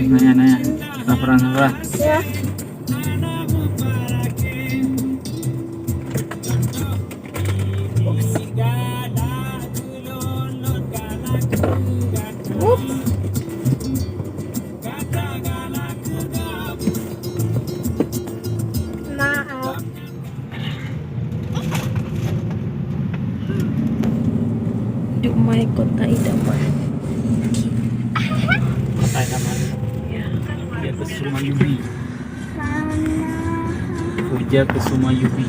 Nanya, laporan apa? Ya. Maaf. Duk mai kota idaman. Kota Idaman. Dia ke Sumayubi. Puja ke Sumayubi.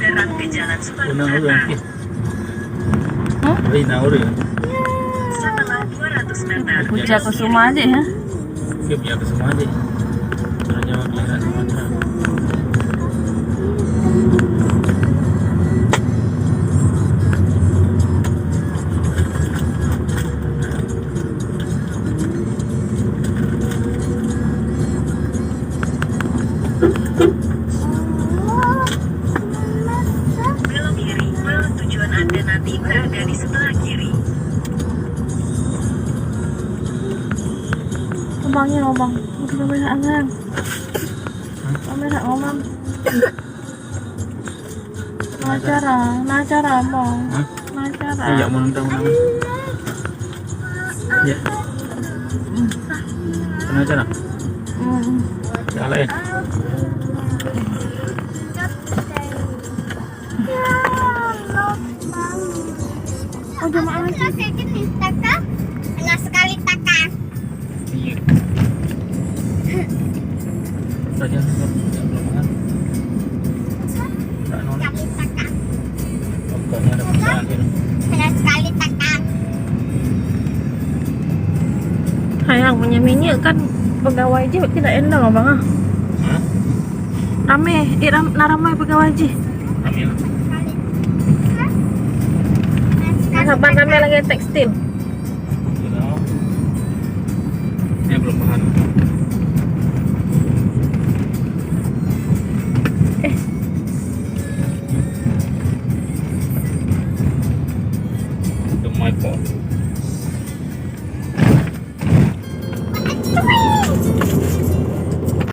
Kendaraan ke Jalan Udah. Hah? Udah ya. Setelah 200 meter. Puja Kusuma aja ya. Oke, Puja ke semua aja. Hanya Daerah Sumatera. Belok kiri, kalau tujuan Anda nanti berada di sebelah kiri. Ngomongnya ngomong. Udah banyak angan. Kamera ngomong. Nacara ngomong. Hah? Nacara. Iya, mau nonton. Ya. Pernah acara? Salah ya? Oh, jemaah aja. Enak sekali taka. Iya. Saja belum makan. Tak nol. Sekali taka. Pokoknya ada perusahaan gitu. Enak sekali taka. Sayang punya minyak kan pegawai aja tidak enak loh bang. Hah? Ramai pegawai aja. Ambil. Kapan ramai lagi tekstil.